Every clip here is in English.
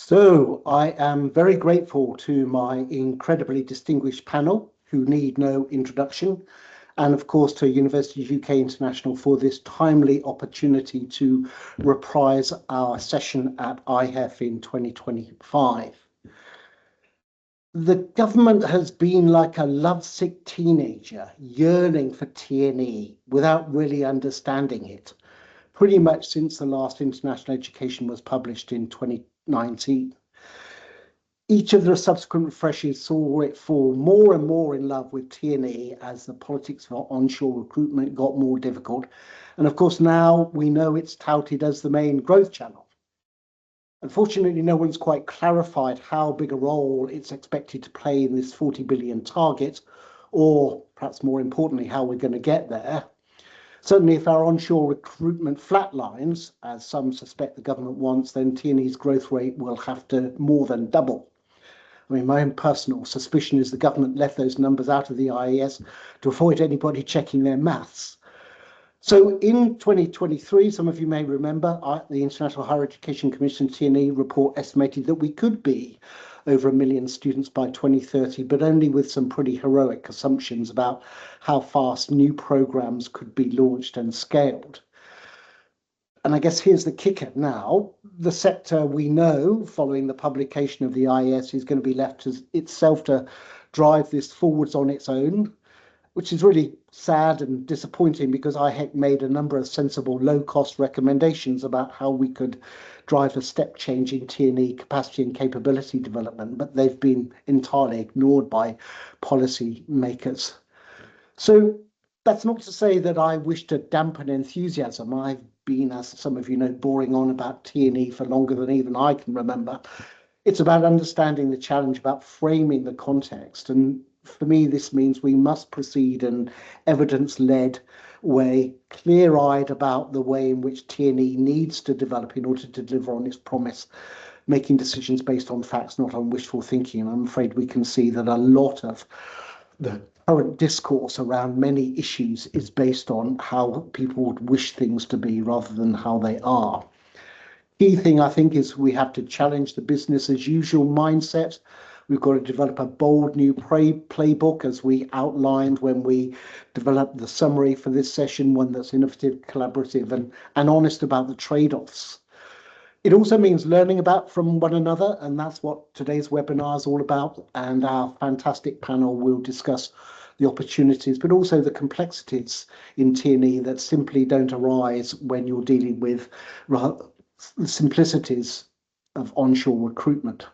So I am very grateful to my incredibly distinguished panel who need no introduction, and of course to University UK International for this timely opportunity to reprise our session at IHEF in 2025. The government has been like a lovesick teenager yearning for TNE without really understanding it, pretty much since the last international education was published in 2019. Each of the subsequent refreshes saw it fall more and more in love with TNE as the politics of onshore recruitment got more difficult. And of course, now we know it's touted as the main growth channel. Unfortunately, no one's quite clarified how big a role it's expected to play in this 40 billion target, or perhaps more importantly, how we're going to get there. Certainly, if our onshore recruitment flatlines, as some suspect the government wants, then TNE's growth rate will have to more than double. I mean, my own personal suspicion is the government left those numbers out of the IES to avoid anybody checking their maths. So in 2023, some of you may remember, the International Higher Education Commission TNE report estimated that we could be over 1 million students by 2030, but only with some pretty heroic assumptions about how fast new programs could be launched and scaled. And I guess here's the kicker now. The sector we know, following the publication of the IES, is going to be left to itself to drive this forwards on its own, which is really sad and disappointing because IHEC made a number of sensible low-cost recommendations about how we could drive a step change in TNE capacity and capability development, but they've been entirely ignored by policy makers. So that's not to say that I wish to dampen enthusiasm. I've been, as some of you know, boring on about TNE for longer than even I can remember. It's about understanding the challenge, about framing the context. And for me, this means we must proceed in evidence-led way, clear-eyed about the way in which TNE needs to develop in order to deliver on its promise, making decisions based on facts, not on wishful thinking. And I'm afraid we can see that a lot of the current discourse around many issues is based on how people would wish things to be rather than how they are. Key thing, I think, is we have to challenge the business as usual mindset. We've got to develop a bold new playbook, as we outlined when we developed the summary for this session, one that's innovative, collaborative, and honest about the trade-offs. It also means learning from one another, and that's what today's webinar is all about. And our fantastic panel will discuss the opportunities, but also the complexities in TNE that simply don't arise when you're dealing with the simplicities of onshore recruitment.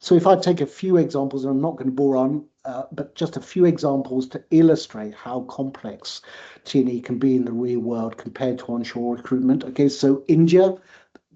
So if I take a few examples, and I'm not going to bore on, but just a few examples to illustrate how complex TNE can be in the real world compared to onshore recruitment. Okay, so India,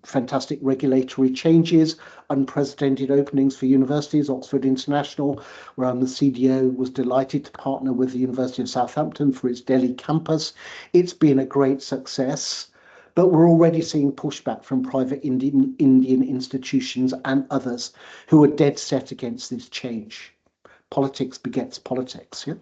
fantastic regulatory changes, unprecedented openings for universities. Oxford International, where I'm the CDO, was delighted to partner with the University of Southampton for its Delhi campus. It's been a great success, but we're already seeing pushback from private Indian institutions and others who are dead set against this change. Politics begets politics. Yeah?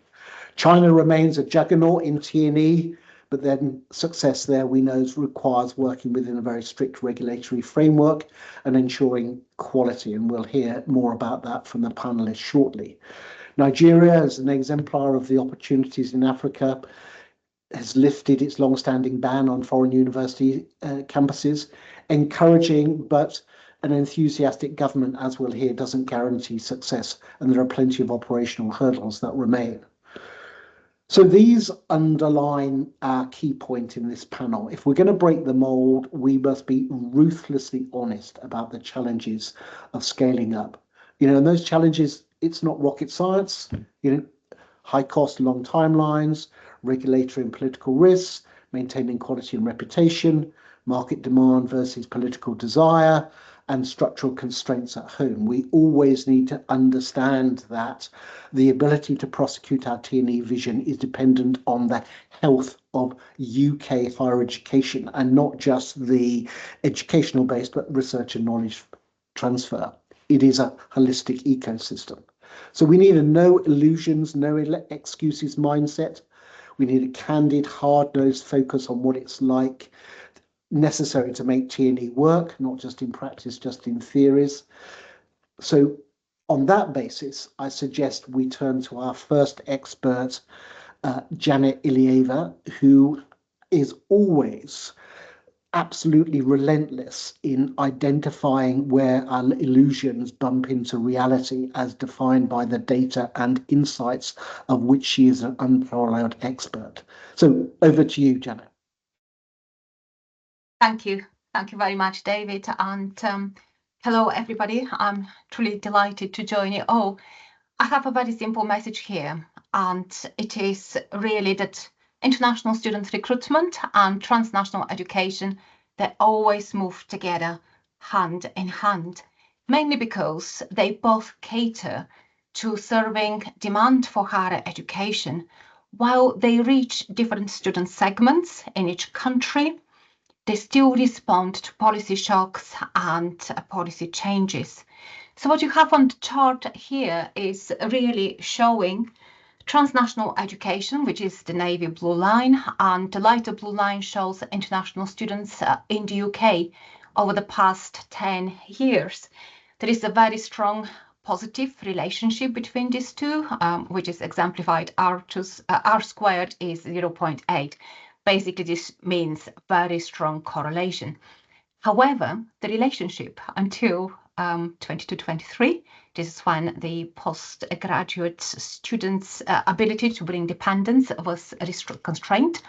China remains a juggernaut in TNE, but then success there, we know, requires working within a very strict regulatory framework and ensuring quality. And we'll hear more about that from the panelists shortly. Nigeria, as an exemplar of the opportunities in Africa, has lifted its long-standing ban on foreign university campuses, encouraging but an enthusiastic government, as we'll hear, doesn't guarantee success, and there are plenty of operational hurdles that remain. So these underline our key point in this panel. If we're going to break the mold, we must be ruthlessly honest about the challenges of scaling up. And those challenges, it's not rocket science. High cost, long timelines, regulatory and political risks, maintaining quality and reputation, market demand versus political desire, and structural constraints at home. We always need to understand that the ability to prosecute our TNE vision is dependent on the health of UK higher education, and not just the educational base, but research and knowledge transfer. It is a holistic ecosystem. So we need a no illusions, no excuses mindset. We need a candid, hard-nosed focus on what it's like necessary to make TNE work, not just in practice, just in theories. So on that basis, I suggest we turn to our first expert, Janet Ilieva, who is always absolutely relentless in identifying where our illusions bump into reality as defined by the data and insights of which she is an unparalleled expert. So over to you, Janet. Thank you. Thank you very much, David. And hello, everybody. I'm truly delighted to join you. Oh, I have a very simple message here, and it is really that international student recruitment and transnational education, they always move together hand in hand, mainly because they both cater to serving demand for higher education while they reach different student segments in each country. They still respond to policy shocks and policy changes. So what you have on the chart here is really showing transnational education, which is the navy blue line, and the lighter blue line shows international students in the UK over the past 10 years. There is a very strong positive relationship between these two, which is exemplified. R squared is 0.8. Basically, this means very strong correlation. However, the relationship until 22-23, this is when the postgraduate students' ability to bring dependence was constrained.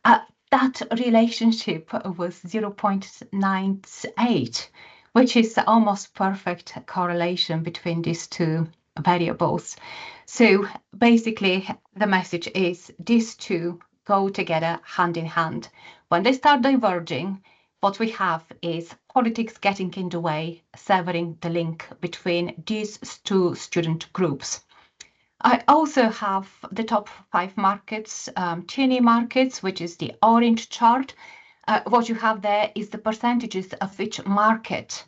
That relationship was 0.98, which is almost perfect correlation between these two variables. So basically, the message is these two go together hand in hand. When they start diverging, what we have is politics getting in the way, severing the link between these two student groups. I also have the top 5 markets, TNE markets, which is the orange chart. What you have there is the percentages of each market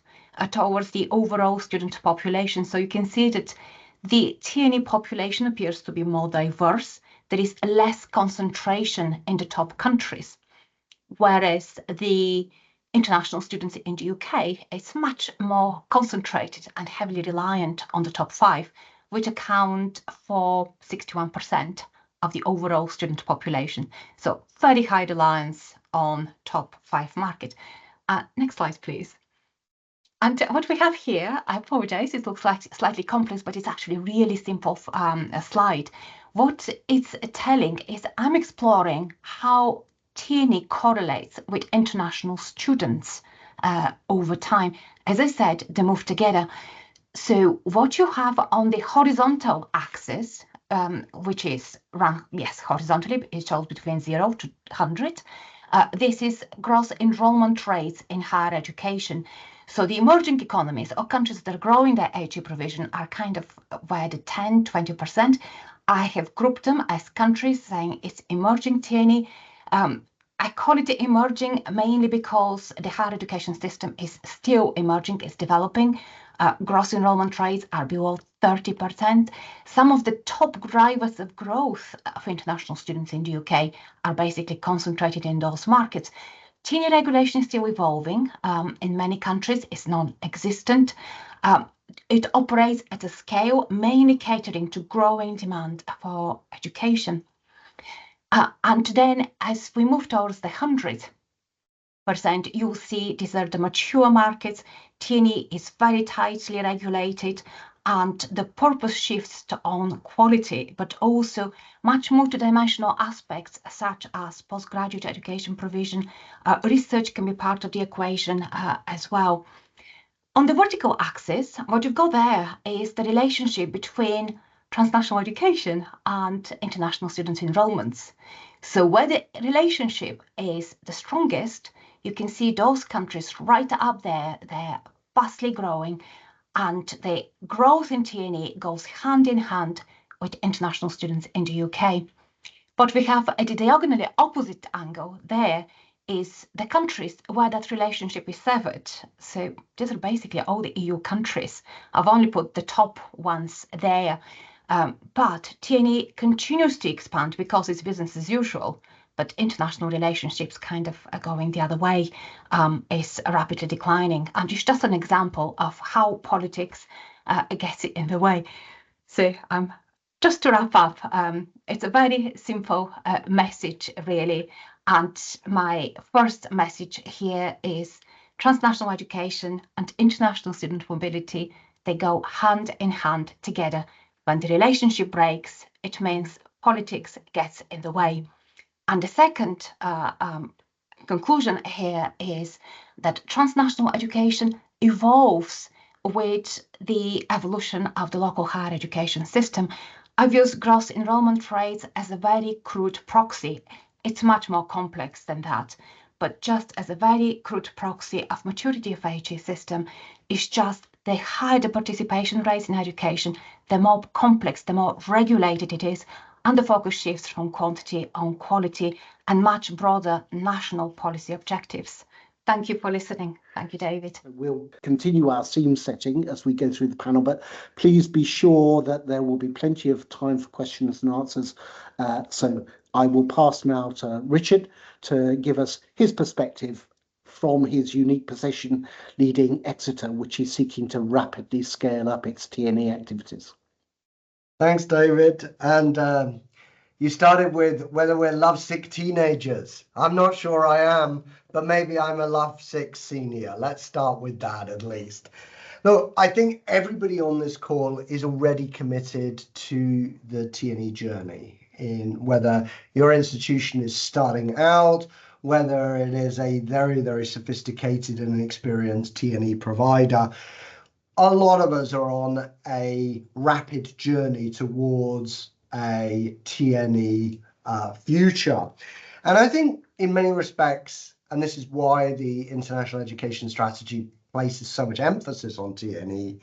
towards the overall student population. So you can see that the TNE population appears to be more diverse. There is less concentration in the top countries, whereas the international students in the UK is much more concentrated and heavily reliant on the top 5, which account for 61% of the overall student population. So very high reliance on top 5 market. Next slide, please. And what we have here, I apologize, it looks like slightly complex, but it's actually a really simple slide. What it's telling is I'm exploring how TNE correlates with international students over time. As I said, they move together. So what you have on the horizontal axis, which is run, yes, horizontally, it shows between 0 to 100. This is gross enrollment rates in higher education. So the emerging economies or countries that are growing their HE provision are kind of where the 10, 20%. I have grouped them as countries saying it's emerging TNE. I call it emerging mainly because the higher education system is still emerging, it's developing. Gross enrollment rates are below 30%. Some of the top drivers of growth for international students in the UK are basically concentrated in those markets. TNE regulation is still evolving. In many countries, it's non-existent. It operates at a scale mainly catering to growing demand for education. And then as we move towards the 100%, you'll see these are the mature markets. TNE is very tightly regulated, and the purpose shifts to on quality, but also much multidimensional aspects such as postgraduate education provision. Research can be part of the equation as well. On the vertical axis, what you've got there is the relationship between transnational education and international student enrollments. So where the relationship is the strongest, you can see those countries right up there, they're vastly growing, and the growth in TNE goes hand in hand with international students in the UK. But we have at the diagonally opposite angle there is the countries where that relationship is severed. So these are basically all the EU countries. I've only put the top ones there. But TNE continues to expand because it's business as usual. but international relationships kind of are going the other way, is rapidly declining. And it's just an example of how politics gets in the way. So just to wrap up, it's a very simple message, really. And my first message here is transnational education and international student mobility, they go hand in hand together. When the relationship breaks, it means politics gets in the way. And the second conclusion here is that transnational education evolves with the evolution of the local higher education system. I've used gross enrollment rates as a very crude proxy. It's much more complex than that, but just as a very crude proxy of maturity of HE system is just the higher the participation rates in education, the more complex, the more regulated it is, and the focus shifts from quantity on quality and much broader national policy objectives. Thank you for listening. Thank you, David. We'll continue our theme setting as we go through the panel, but please be sure that there will be plenty of time for questions and answers. So I will pass now to Richard to give us his perspective from his unique position leading Exeter, which is seeking to rapidly scale up its TNE activities. Thanks, David. And you started with whether we're lovesick teenagers. I'm not sure I am, but maybe I'm a lovesick senior. Let's start with that at least. Look, I think everybody on this call is already committed to the TNE journey, in whether your institution is starting out, whether it is a very, very sophisticated and experienced TNE provider. A lot of us are on a rapid journey towards a TNE future. And I think in many respects, and this is why the international education strategy places so much emphasis on TNE,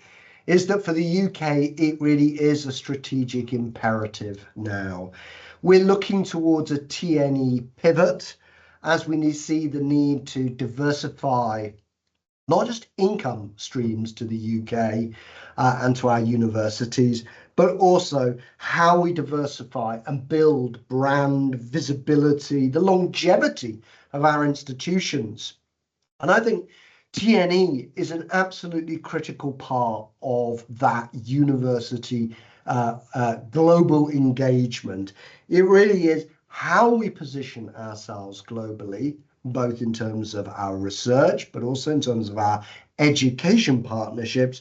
is that for the UK, it really is a strategic imperative now. We're looking towards a TNE pivot as we see the need to diversify not just income streams to the UK and to our universities, but also how we diversify and build brand visibility, the longevity of our institutions. And I think TNE is an absolutely critical part of that university global engagement. It really is how we position ourselves globally, both in terms of our research, but also in terms of our education partnerships,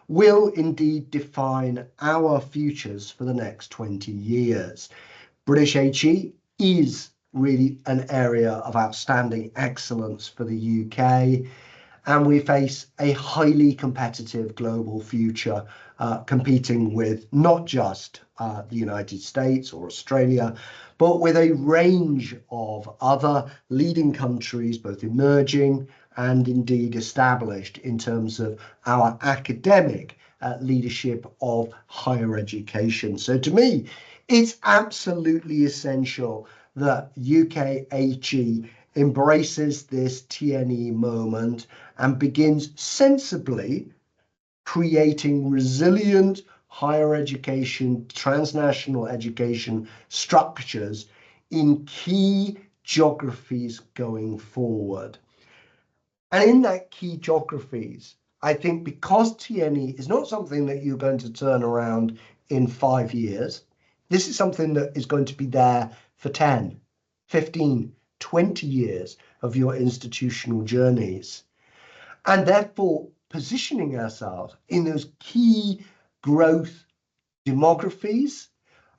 will indeed define our futures for the next 20 years. British HE is really an area of outstanding excellence for the UK, and we face a highly competitive global future, competing with not just the United States or Australia, but with a range of other leading countries, both emerging and indeed established in terms of our academic leadership of higher education. So to me, it's absolutely essential that UK HE embraces this TNE moment and begins sensibly creating resilient higher education, transnational education structures in key geographies going forward. And in that key geographies, I think because TNE is not something that you're going to turn around in 5 years, this is something that is going to be there for 10, 15, 20 years of your institutional journeys. And therefore, positioning ourselves in those key growth demographies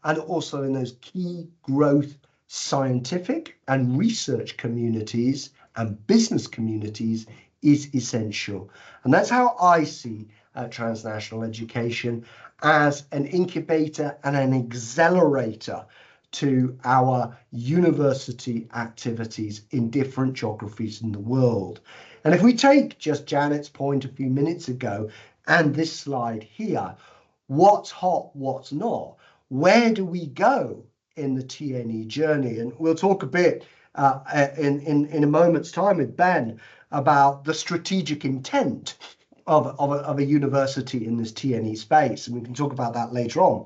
and also in those key growth scientific and research communities and business communities is essential. And that's how I see transnational education, as an incubator and an accelerator to our university activities in different geographies in the world. And if we take just Janet's point a few minutes ago and this slide here, what's hot, what's not, where do we go in the TNE journey? And we'll talk a bit in a moment's time with Ben about the strategic intent of a university in this TNE space, and we can talk about that later on.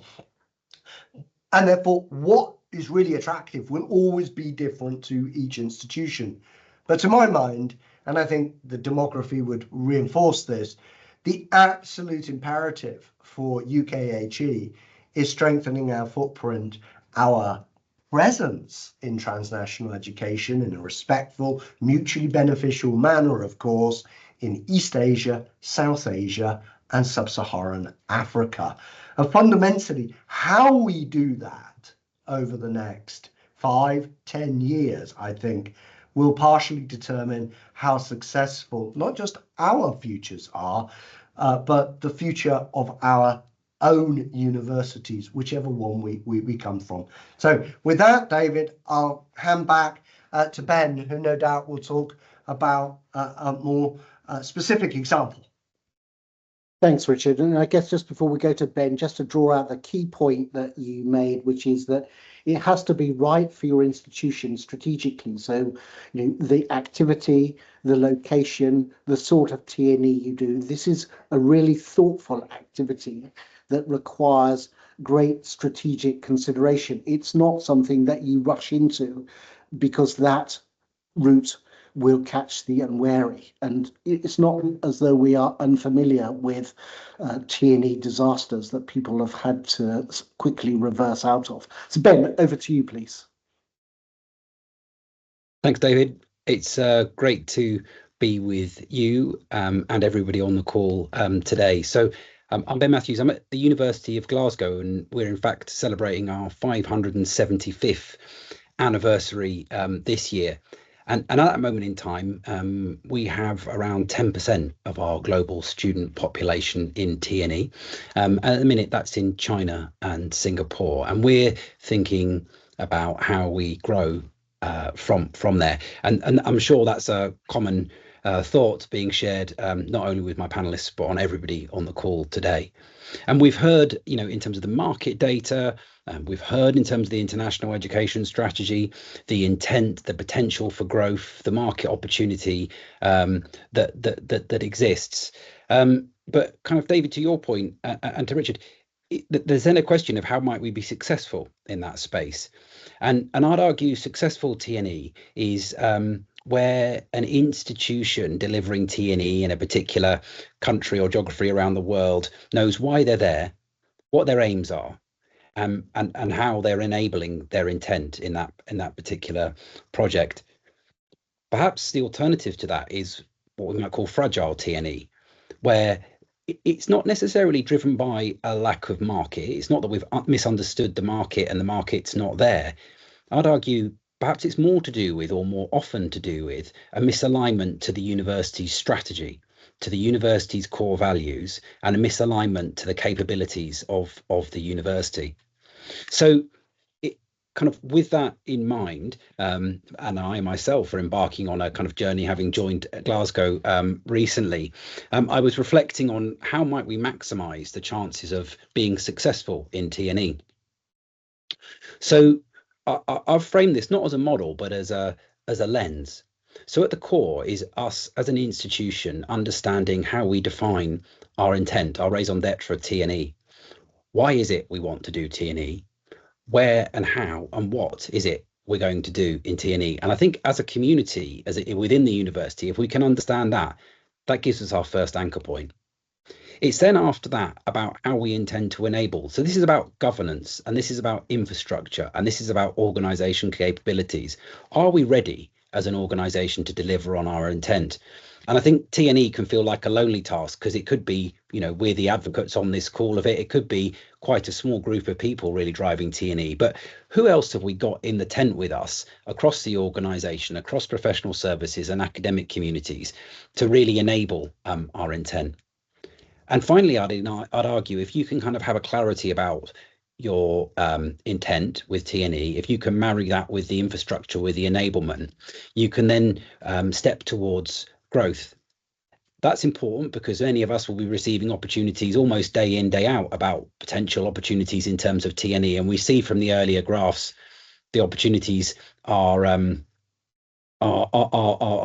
And therefore, what is really attractive will always be different to each institution. But to my mind, and I think the demography would reinforce this, the absolute imperative for UKHE is strengthening our footprint, our presence in transnational education in a respectful, mutually beneficial manner, of course, in East Asia, South Asia, and Sub-Saharan Africa. And fundamentally, how we do that over the next 5-10 years, I think, will partially determine how successful not just our futures are, but the future of our own universities, whichever one we come from. So with that, David, I'll hand back to Ben, who no doubt will talk about a more specific example. Thanks, Richard. And I guess just before we go to Ben, just to draw out the key point that you made, which is that it has to be right for your institution strategically. So, the activity, the location, the sort of TNE you do, this is a really thoughtful activity that requires great strategic consideration. It's not something that you rush into because that route will catch the unwary. And it's not as though we are unfamiliar with TNE disasters that people have had to quickly reverse out of. So Ben, over to you, please. Thanks, David. It's great to be with you and everybody on the call today. So I'm Ben Matthews. I'm at the University of Glasgow, and we're in fact celebrating our 575th anniversary this year. And at that moment in time, we have around 10% of our global student population in TNE. At the minute, that's in China and Singapore. And we're thinking about how we grow from there. And I'm sure that's a common thought being shared not only with my panelists, but on everybody on the call today. And we've heard, in terms of the market data, we've heard in terms of the international education strategy, the intent, the potential for growth, the market opportunity that exists. But kind of, David, to your point, and to Richard, there's then a question of how might we be successful in that space. And I'd argue successful TNE is where an institution delivering TNE in a particular country or geography around the world knows why they're there, what their aims are, and how they're enabling their intent in that particular project. Perhaps the alternative to that is what we might call fragile TNE, where it's not necessarily driven by a lack of market. It's not that we've misunderstood the market and the market's not there. I'd argue perhaps it's more to do with, or more often to do with, a misalignment to the university's strategy, to the university's core values, and a misalignment to the capabilities of the university. So kind of with that in mind, and I myself are embarking on a kind of journey, having joined Glasgow recently, I was reflecting on how might we maximise the chances of being successful in TNE. So I've framed this not as a model, but as a lens. So at the core is us as an institution understanding how we define our intent, our raison d'etre of TNE. Why is it we want to do TNE? Where and how and what is it we're going to do in TNE? And I think as a community, within the university, if we can understand that, that gives us our first anchor point. It's then after that about how we intend to enable. So this is about governance, and this is about infrastructure, and this is about organisation capabilities. Are we ready as an organisation to deliver on our intent? And I think TNE can feel like a lonely task, because it could be, we're the advocates on this call of it. It could be quite a small group of people really driving TNE. But who else have we got in the tent with us across the organisation, across professional services and academic communities to really enable our intent? And finally, I'd argue, if you can kind of have a clarity about your intent with TNE, if you can marry that with the infrastructure, with the enablement, you can then step towards growth. That's important because many of us will be receiving opportunities almost day in, day out about potential opportunities in terms of TNE. And we see from the earlier graphs, the opportunities are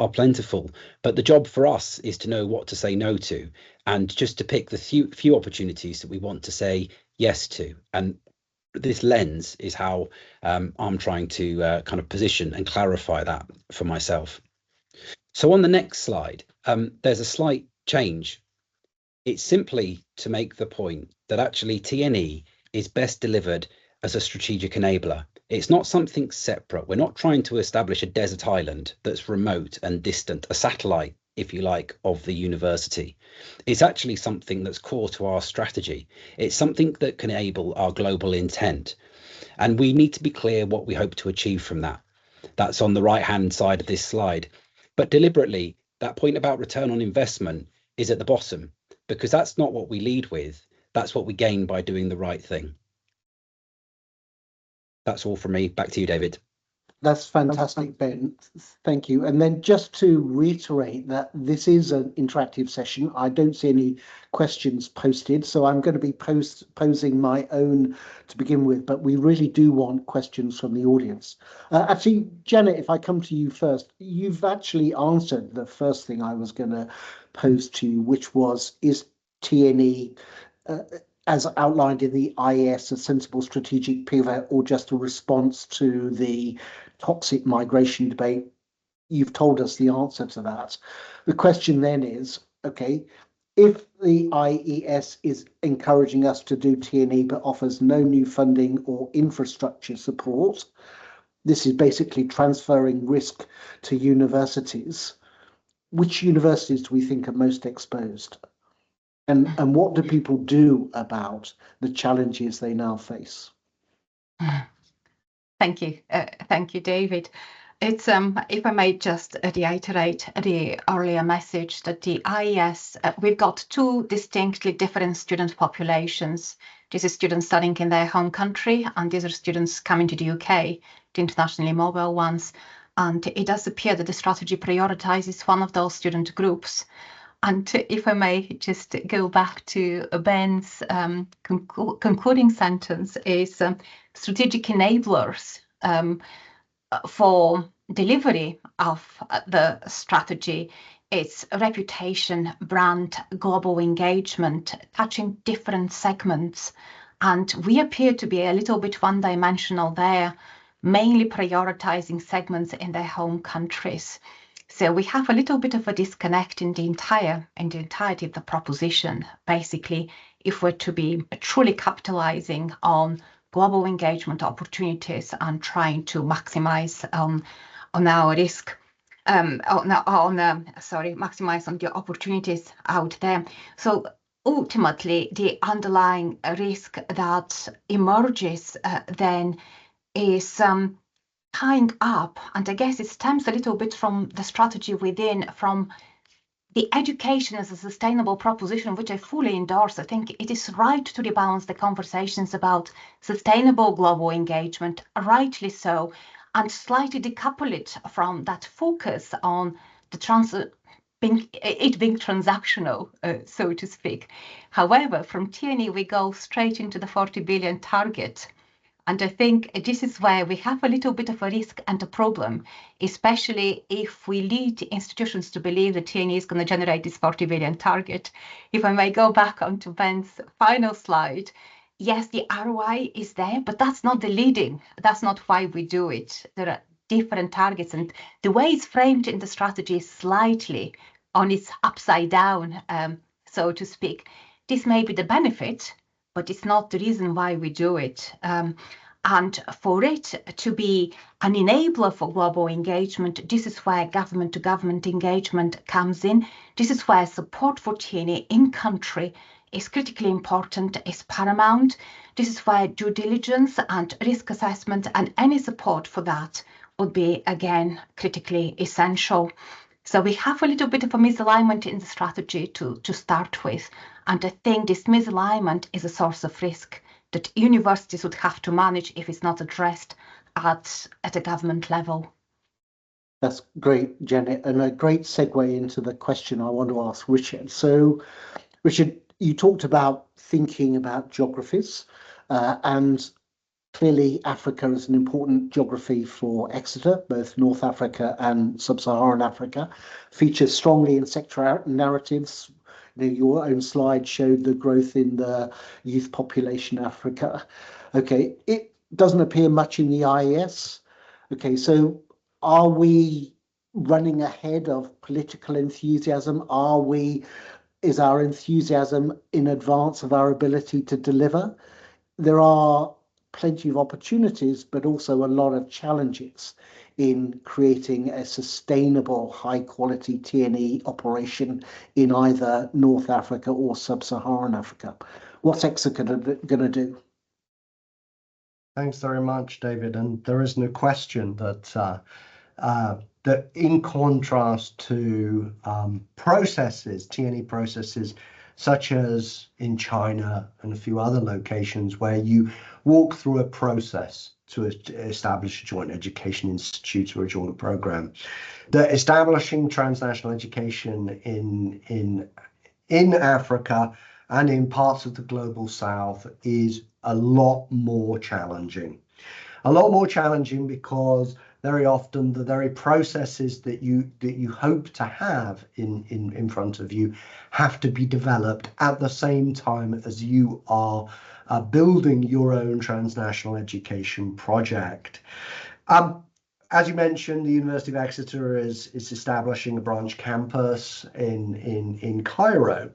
plentiful, but the job for us is to know what to say no to, and just to pick the few opportunities that we want to say yes to. And this lens is how I'm trying to kind of position and clarify that for myself. So on the next slide, there's a slight change. It's simply to make the point that actually TNE is best delivered as a strategic enabler. It's not something separate. We're not trying to establish a desert island that's remote and distant, a satellite, if you like, of the university. It's actually something that's core to our strategy. It's something that can enable our global intent. And we need to be clear what we hope to achieve from that. That's on the right-hand side of this slide. But deliberately, that point about return on investment is at the bottom, because that's not what we lead with. That's what we gain by doing the right thing. That's all from me. Back to you, David. That's fantastic, Ben. Thank you. And then just to reiterate that this is an interactive session. I don't see any questions posted, so I'm going to be posing my own to begin with, but we really do want questions from the audience. Actually, Janet, if I come to you first, you've actually answered the first thing I was going to pose to you, which was, is TNE as outlined in the IES, a sensible strategic pivot, or just a response to the toxic migration debate? You've told us the answer to that. The question then is, okay, if the IES is encouraging us to do TNE but offers no new funding or infrastructure support, this is basically transferring risk to universities. Which universities do we think are most exposed? And what do people do about the challenges they now face? Thank you, David. It's if I may just reiterate the earlier message that the IES, we've got two distinctly different student populations. This is students studying in their home country, and these are students coming to the UK, the internationally mobile ones. And it does appear that the strategy prioritizes one of those student groups. And if I may just go back to Ben's concluding sentence, is strategic enablers for delivery of the strategy. It's reputation, brand, global engagement, touching different segments. And we appear to be a little bit one-dimensional there, mainly prioritizing segments in their home countries. So we have a little bit of a disconnect in the entirety of the proposition. Basically, if we're to be truly capitalizing on global engagement opportunities and trying to maximize on our risk, maximize on the opportunities out there. So ultimately, the underlying risk that emerges then is tying up, and I guess it stems a little bit from the strategy within, from the education as a sustainable proposition, which I fully endorse. I think it is right to rebalance the conversations about sustainable global engagement, rightly so, and slightly decouple it from that focus on the being transactional, so to speak. However, from TNE, we go straight into the 40 billion target. And I think this is where we have a little bit of a risk and a problem, especially if we lead institutions to believe that TNE is going to generate this 40 billion target. If I may go back onto Ben's final slide, yes, the ROI is there, but that's not the leading. That's not why we do it. There are different targets, and the way it's framed in the strategy is slightly on its upside down, so to speak. This may be the benefit, but it's not the reason why we do it. And for it to be an enabler for global engagement, this is where government-to-government engagement comes in. This is where support for TNE in country is critically important, is paramount. This is where due diligence and risk assessment and any support for that would be, again, critically essential. So we have a little bit of a misalignment in the strategy to start with. And I think this misalignment is a source of risk that universities would have to manage if it's not addressed at a government level. That's great, Janet, and a great segue into the question I want to ask Richard. So, Richard, you talked about thinking about geographies, and clearly Africa is an important geography for Exeter. Both North Africa and Sub-Saharan Africa features strongly in sector narratives. Your own slide showed the growth in the youth population in Africa. Okay, it doesn't appear much in the IES. Okay, so are we running ahead of political enthusiasm? Is our enthusiasm in advance of our ability to deliver? There are plenty of opportunities, but also a lot of challenges in creating a sustainable, high quality TNE operation in either North Africa or Sub-Saharan Africa. What's EXA going to do? Thanks very much, David. And there is no question that that in contrast to processes, TNE processes, such as in China and a few other locations where you walk through a process to establish a joint education institute or a joint program, that establishing transnational education in Africa and in parts of the global south is a lot more challenging. A lot more challenging because very often the very processes that you hope to have in front of you have to be developed at the same time as you are building your own transnational education project. As you mentioned, the University of Exeter is establishing a branch campus in Cairo,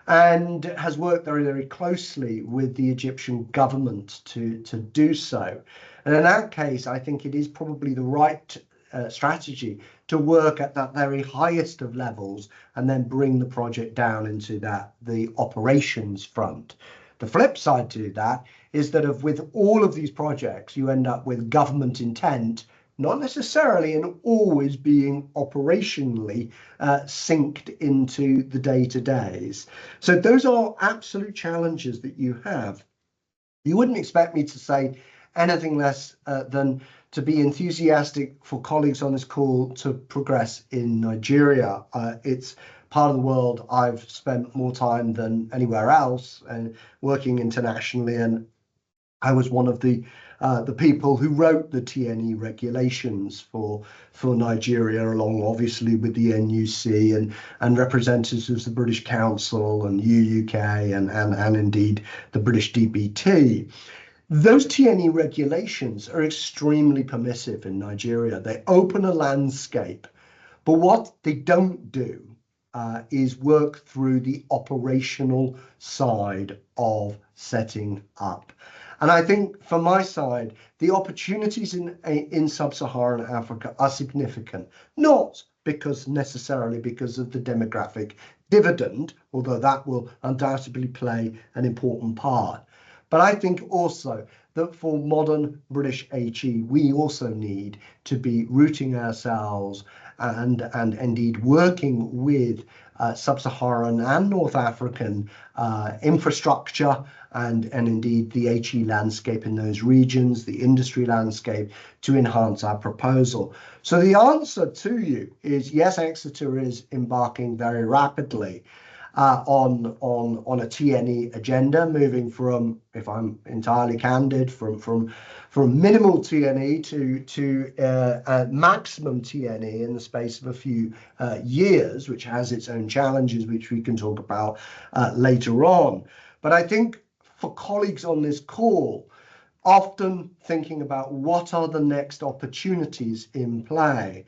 and has worked very, very closely with the Egyptian government to do so. And in that case, I think it is probably the right strategy to work at that very highest of levels and then bring the project down into the operations front. The flip side to that is that with all of these projects, you end up with government intent, not necessarily in always being operationally synced into the day-to-days. So those are absolute challenges that you have. You wouldn't expect me to say anything less than to be enthusiastic for colleagues on this call to progress in Nigeria. It's part of the world I've spent more time than anywhere else and working internationally, and I was one of the people who wrote the TNE regulations for Nigeria, along obviously with the NUC and representatives of the British Council and UUK and indeed the British DBT. Those TNE regulations are extremely permissive in Nigeria. They open a landscape, but what they don't do is work through the operational side of setting up. And I think from my side, the opportunities in Sub-Saharan Africa are significant, not necessarily because of the demographic dividend, although that will undoubtedly play an important part. But I think also that for modern British HE, we also need to be rooting ourselves and indeed working with Sub-Saharan and North African infrastructure and indeed the HE landscape in those regions, the industry landscape, to enhance our proposal. So the answer to you is yes, Exeter is embarking very rapidly on a TNE agenda, moving from, if I'm entirely candid, from minimal TNE to maximum TNE in the space of a few years, which has its own challenges, which we can talk about later on. But I think for colleagues on this call, often thinking about what are the next opportunities in play,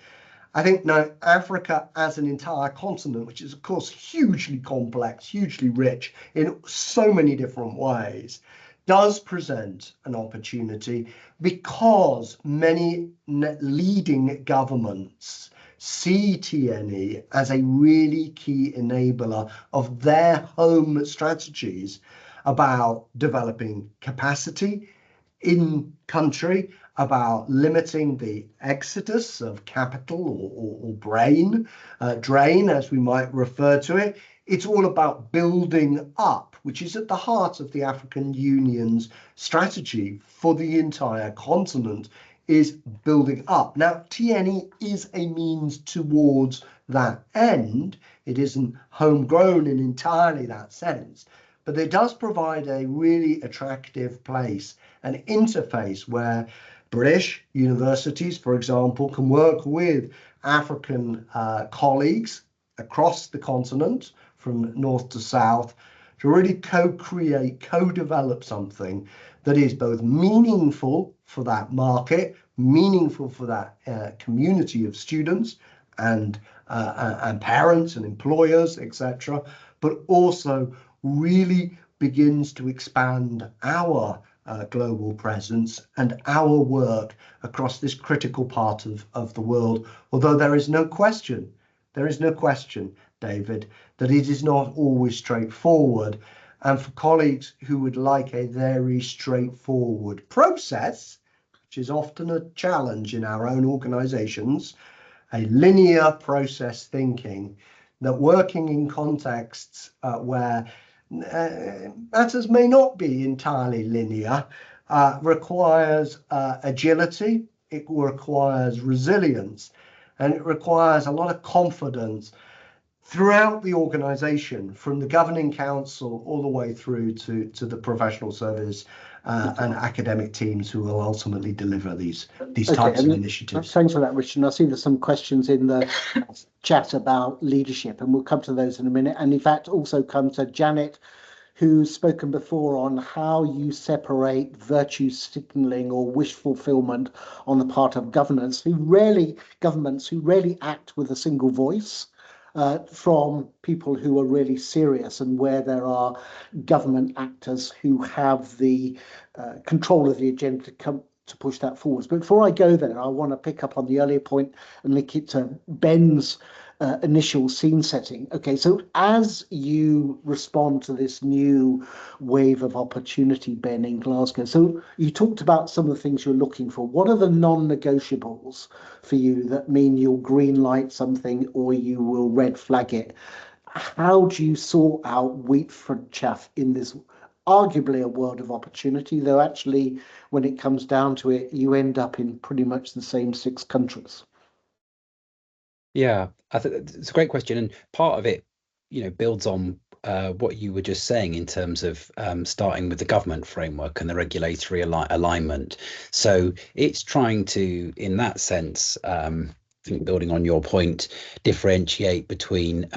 I think now Africa as an entire continent, which is of course hugely complex, hugely rich in so many different ways, does present an opportunity because many leading governments see TNE as a really key enabler of their home strategies about developing capacity in country, about limiting the exodus of capital or drain, as we might refer to it. It's all about building up, which is at the heart of the African Union's strategy for the entire continent, is building up. Now, TNE is a means towards that end. It isn't homegrown in entirely that sense, but it does provide a really attractive place, an interface where British universities, for example, can work with African colleagues across the continent from north to south to really co-create, co-develop something that is both meaningful for that market, meaningful for that community of students and parents and employers, etc., but also really begins to expand our global presence and our work across this critical part of the world. Although there is no question, David, that it is not always straightforward. And for colleagues who would like a very straightforward process, which is often a challenge in our own organizations, a linear process thinking, that working in contexts where matters may not be entirely linear requires agility, it requires resilience, and it requires a lot of confidence throughout the organization, from the governing council all the way through to the professional service and academic teams who will ultimately deliver these types of initiatives. Thanks for that, Richard. And I see there's some questions in the chat about leadership, and we'll come to those in a minute. And in fact, also come to Janet, who's spoken before on how you separate virtue signaling or wish fulfillment on the part of governments who rarely act with a single voice, from people who are really serious, and where there are government actors who have the control of the agenda to push that forwards. But before I go there, I want to pick up on the earlier point and link it to Ben's initial scene setting. Okay, so as you respond to this new wave of opportunity, Ben, in Glasgow, so you talked about some of the things you're looking for. What are the non-negotiables for you that mean you'll green light something or you will red flag it? How do you sort out wheat from chaff in this arguably a world of opportunity, though actually when it comes down to it, you end up in pretty much the same 6 countries? Yeah, I think it's a great question, and part of it, builds on what you were just saying in terms of starting with the government framework and the regulatory alignment. So it's trying to, in that sense, I think building on your point, differentiate between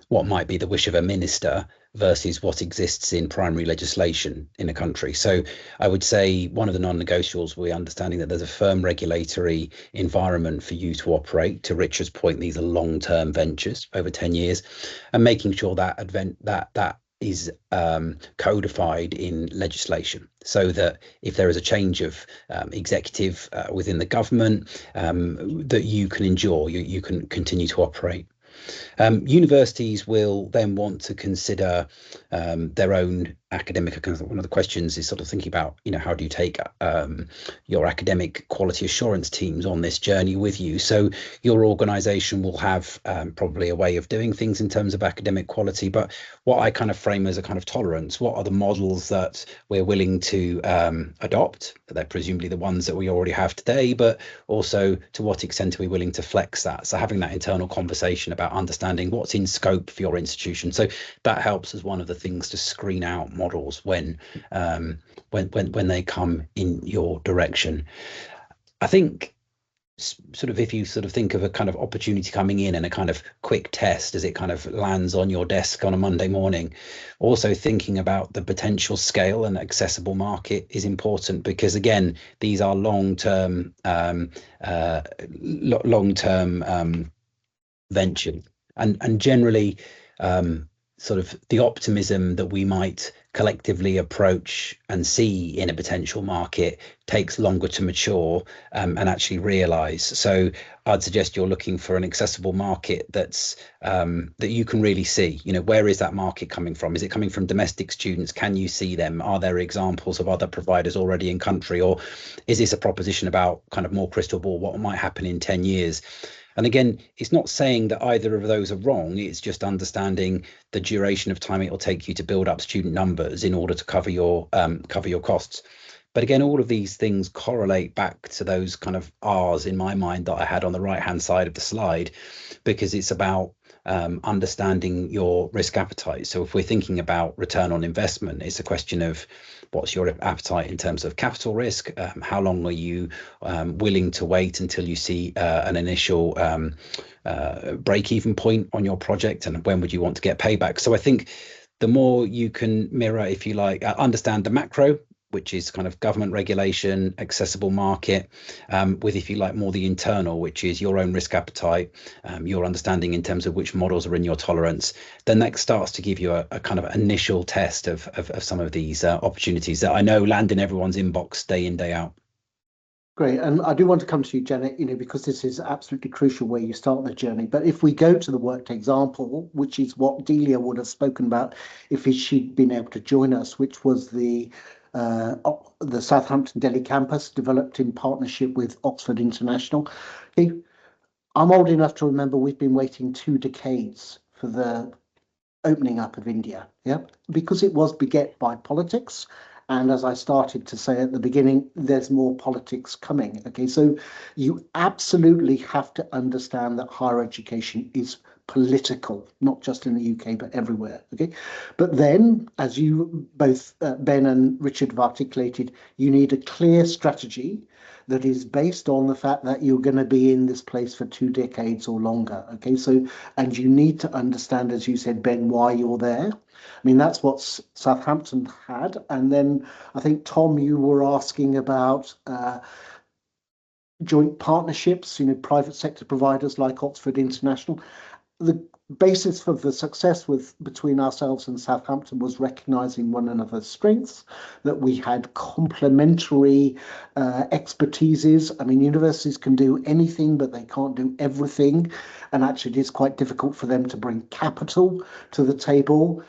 what might be the wish of a minister versus what exists in primary legislation in a country. So I would say one of the non-negotiables, we're understanding that there's a firm regulatory environment for you to operate. To Richard's point, these are long-term ventures over 10 years, and making sure that that is codified in legislation, so that if there is a change of executive within the government, that you can endure, you can continue to operate. Universities will then want to consider their own academic. One of the questions is sort of thinking about, how do you take your academic quality assurance teams on this journey with you? So your organisation will have probably a way of doing things in terms of academic quality, but what I kind of frame as a kind of tolerance. What are the models that we're willing to adopt? They're presumably the ones that we already have today, but also to what extent are we willing to flex that? So having that internal conversation about understanding what's in scope for your institution. So that helps as one of the things to screen out models when they come in your direction. I think sort of, if you sort of think of a kind of opportunity coming in and a kind of quick test as it kind of lands on your desk on a Monday morning, also thinking about the potential scale and accessible market is important, because again, these are long-term ventures, and generally sort of the optimism that we might collectively approach and see in a potential market takes longer to mature and actually realize. So I'd suggest you're looking for an accessible market that's that you can really see. Where is that market coming from? Is it coming from domestic students? Can you see them? Are there examples of other providers already in country, or is this a proposition about kind of more crystal ball, what might happen in 10 years? And again, it's not saying that either of those are wrong. It's just understanding the duration of time it will take you to build up student numbers in order to cover your costs. But again, all of these things correlate back to those kind of R's in my mind that I had on the right hand side of the slide, because it's about understanding your risk appetite. So if we're thinking about return on investment, it's a question of what's your appetite in terms of capital risk? How long are you willing to wait until you see an initial break-even point on your project, and when would you want to get payback? So I think the more you can mirror, if you like, understand the macro, which is kind of government regulation, accessible market, with, if you like, more the internal, which is your own risk appetite, your understanding in terms of which models are in your tolerance, then that starts to give you a kind of initial test of some of these opportunities that I know land in everyone's inbox day in, day out. Great. And I do want to come to you, Janet, because this is absolutely crucial where you start the journey. But if we go to the worked example, which is what Delia would have spoken about if she'd been able to join us, which was the Southampton Delhi campus developed in partnership with Oxford International. Okay. I'm old enough to remember we've been waiting 2 decades for the opening up of India, because it was beget by politics. And as I started to say at the beginning, there's more politics coming. Okay, so you absolutely have to understand that higher education is political, not just in the UK, but everywhere. Okay, but then, as you both, Ben and Richard, have articulated, you need a clear strategy that is based on the fact that you're going to be in this place for 2 decades or longer. Okay, so, and you need to understand, as you said, Ben, why you're there. I mean, that's what Southampton had. And then I think, Tom, you were asking about joint partnerships, private sector providers like Oxford International. The basis for the success between ourselves and Southampton was recognising one another's strengths, that we had complementary expertises. I mean, universities can do anything, but they can't do everything. And actually, it is quite difficult for them to bring capital to the table.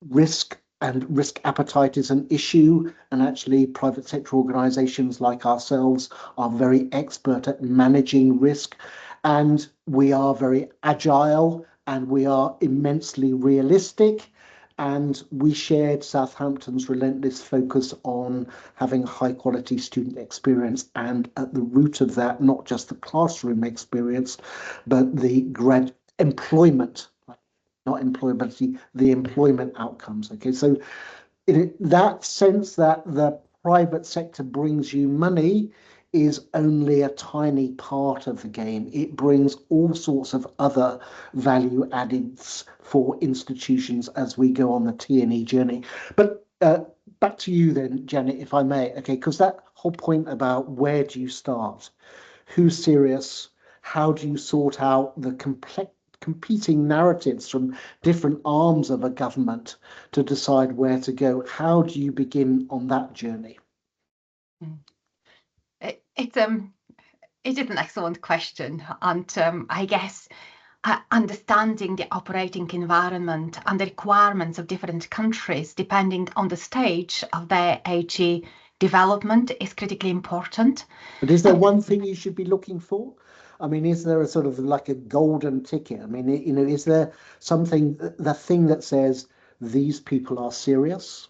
Risk and risk appetite is an issue, and actually private sector organisations like ourselves are very expert at managing risk, and we are very agile and we are immensely realistic, and we shared Southampton's relentless focus on having high quality student experience, and at the root of that, not just the classroom experience, but the employment, not employability, the employment outcomes. Okay, so in that sense that the private sector brings you money is only a tiny part of the game. It brings all sorts of other value addeds for institutions as we go on the TNE journey. But back to you then, Janet, if I may, okay, because that whole point about where do you start, who's serious, how do you sort out the competing narratives from different arms of a government to decide where to go? How do you begin on that journey? It is an excellent question, and I guess understanding the operating environment and the requirements of different countries, depending on the stage of their HE development, is critically important. But is there one thing you should be looking for? I mean, is there a sort of like a golden ticket? I mean, is there something, the thing that says these people are serious?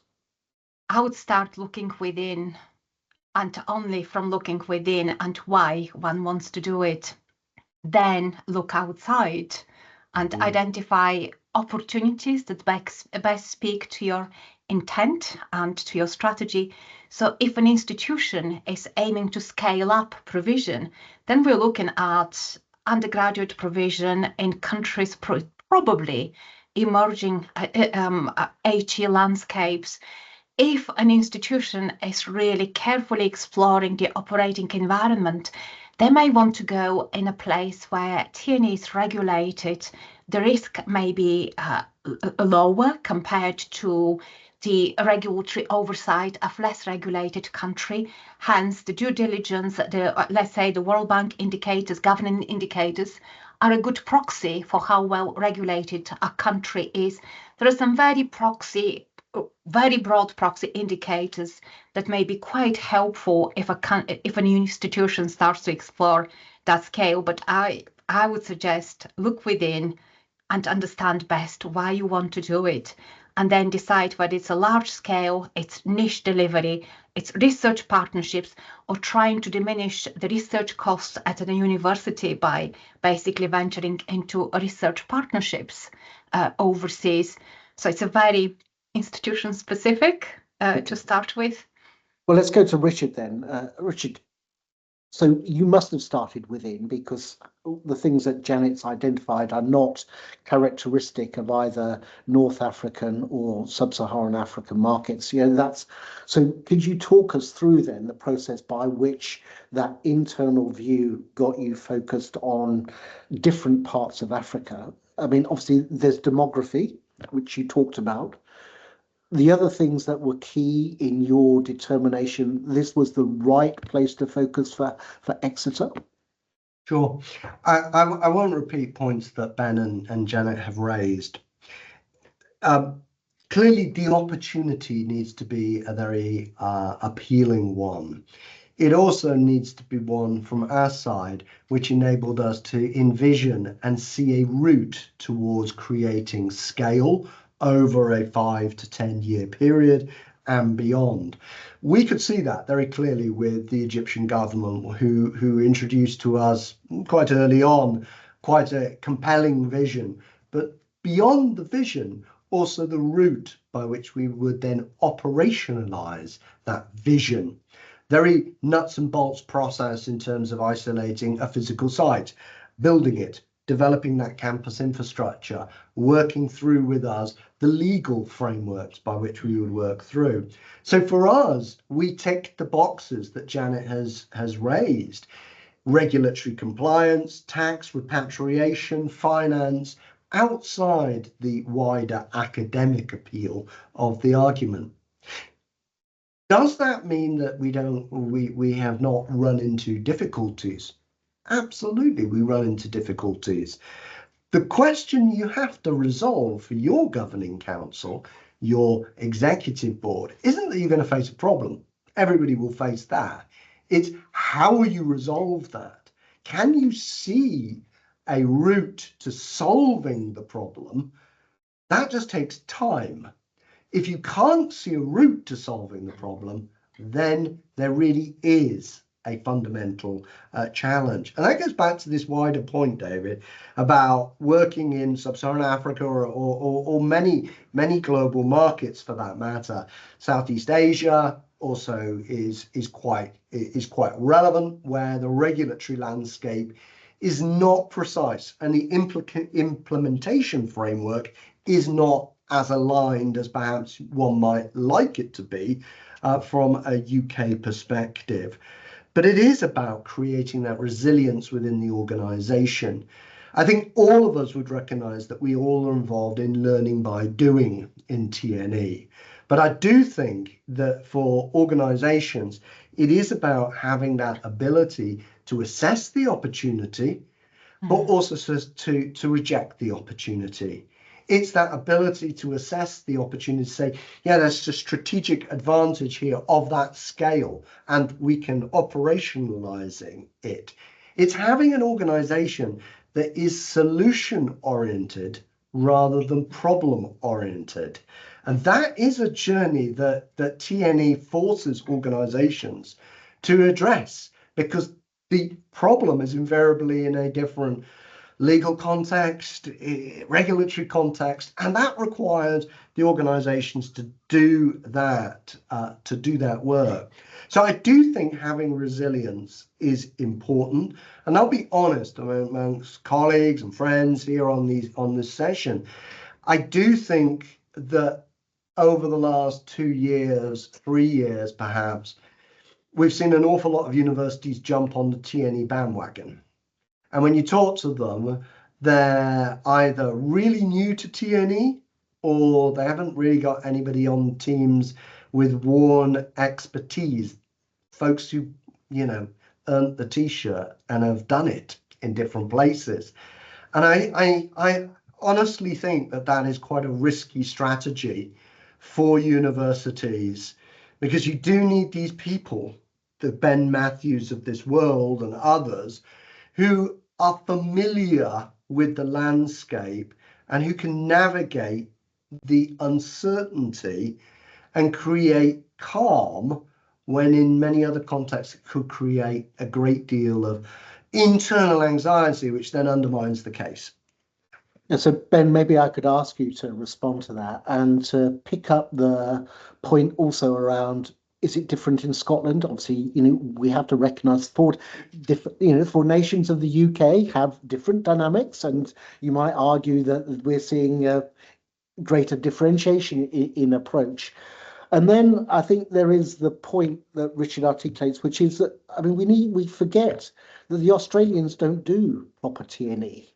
I would start looking within, and only from looking within and why one wants to do it. Then look outside and identify opportunities that best speak to your intent and to your strategy. So if an institution is aiming to scale up provision, then we're looking at undergraduate provision in countries probably emerging HE landscapes. If an institution is really carefully exploring the operating environment, they may want to go in a place where TNE is regulated. The risk may be lower compared to the regulatory oversight of less regulated country. Hence, the due diligence, let's say the World Bank indicators, governing indicators, are a good proxy for how well regulated a country is. There are some very broad proxy indicators that may be quite helpful if an institution starts to explore that scale. But I would suggest look within and understand best why you want to do it, and then decide whether it's a large scale, it's niche delivery, it's research partnerships, or trying to diminish the research costs at a university by basically venturing into research partnerships overseas. So it's a very institution specific to start with. Well, let's go to Richard then. Richard, So you must have started within, because the things that Janet's identified are not characteristic of either North African or Sub-Saharan African markets. You know, that's so. Could you talk us through then the process by which that internal view got you focused on different parts of Africa? I mean, obviously there's demography, which you talked about. The other things that were key in your determination, this was the right place to focus for Exeter? Sure. I won't repeat points that Ben and Janet have raised. Clearly, the opportunity needs to be a very appealing one. It also needs to be one from our side, which enabled us to envision and see a route towards creating scale over a 5 to 10 year period and beyond. We could see that very clearly with the Egyptian government, who introduced to us quite early on quite a compelling vision, but beyond the vision, also the route by which we would then operationalize that vision. Very nuts and bolts process in terms of isolating a physical site, building it, developing that campus infrastructure, working through with us the legal frameworks by which we would work through. So for us, we ticked the boxes that Janet has raised: regulatory compliance, tax, repatriation, finance, outside the wider academic appeal of the argument. Does that mean that we have not run into difficulties? Absolutely, we run into difficulties. The question you have to resolve for your governing council, your executive board, isn't that you're going to face a problem. Everybody will face that. It's how will you resolve that? Can you see a route to solving the problem? That just takes time. If you can't see a route to solving the problem, then there really is a fundamental challenge. And that goes back to this wider point, David, about working in Sub-Saharan Africa or many global markets for that matter. Southeast Asia also is quite relevant, where the regulatory landscape is not precise and the implementation framework is not as aligned as perhaps one might like it to be from a UK perspective. But it is about creating that resilience within the organisation. I think all of us would recognise that we all are involved in learning by doing in TNE. But I do think that for organisations, it is about having that ability to assess the opportunity, but also to reject the opportunity. It's that ability to assess the opportunity, to say, yeah, there's a strategic advantage here of that scale, and we can operationalizing it. It's having an organization that is solution oriented rather than problem oriented. And that is a journey that TNE forces organizations to address, because the problem is invariably in a different legal context, regulatory context, and that requires the organizations to do that work. So I do think having resilience is important, and I'll be honest amongst colleagues and friends here on this session. I do think that over the last 2 years, 3 years perhaps, we've seen an awful lot of universities jump on the TNE bandwagon. And when you talk to them, they're either really new to TNE or they haven't really got anybody on teams with worn expertise, folks who, earned the t-shirt and have done it in different places. And I honestly think that is quite a risky strategy for universities, because you do need these people, the Ben Matthews of this world and others, who are familiar with the landscape and who can navigate the uncertainty and create calm when in many other contexts it could create a great deal of internal anxiety, which then undermines the case. And so, Ben, maybe I could ask you to respond to that and to pick up the point also around is it different in Scotland? Obviously, we have to recognise four nations of the UK have different dynamics, and you might argue that we're seeing greater differentiation in approach. And then I think there is the point that Richard articulates, which is that, we forget that the Australians don't do proper TNE.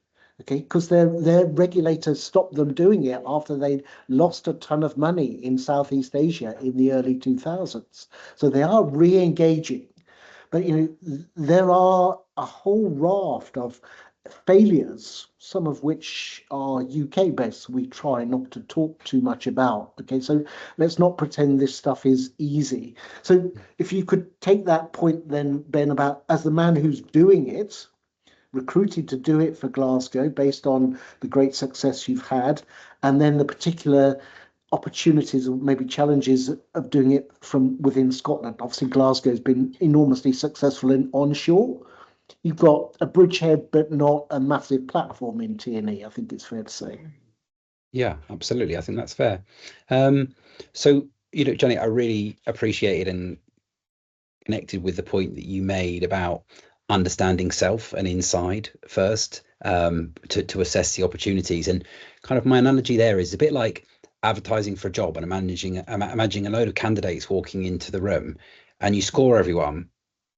Okay, because their regulators stopped them doing it after they'd lost a ton of money in Southeast Asia in the early 2000s. So they are re-engaging. But there are a whole raft of failures, some of which are UK based. We try not to talk too much about. Okay, so let's not pretend this stuff is easy. So if you could take that point then, Ben, about as the man who's doing it, recruited to do it for Glasgow based on the great success you've had, and then the particular opportunities or maybe challenges of doing it from within Scotland. Obviously, Glasgow has been enormously successful in onshore. You've got a bridgehead, but not a massive platform in TNE, I think it's fair to say. Yeah, absolutely. I think that's fair. So, Johnny, I really appreciated and connected with the point that you made about understanding self and inside first, to assess the opportunities. And kind of my analogy there is a bit like advertising for a job, and imagining a load of candidates walking into the room, and you score everyone,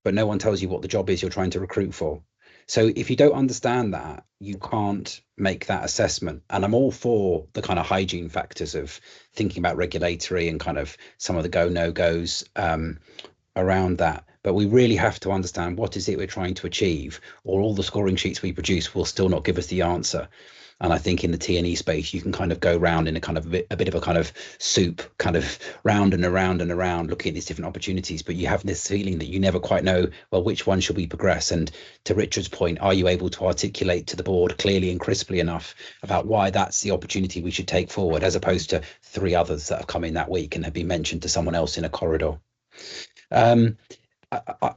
but no one tells you what the job is you're trying to recruit for. So if you don't understand that, you can't make that assessment. And I'm all for the kind of hygiene factors of thinking about regulatory and kind of some of the go no goes around that. But we really have to understand what is it we're trying to achieve, or all the scoring sheets we produce will still not give us the answer. And I think in the TNE space, you can kind of go round in a kind of a bit of a kind of soup, kind of round and around and around, looking at these different opportunities. But you have this feeling that you never quite know, well, which one should we progress? And to Richard's point, are you able to articulate to the board clearly and crisply enough about why that's the opportunity we should take forward, as opposed to 3 others that have come in that week and have been mentioned to someone else in a corridor?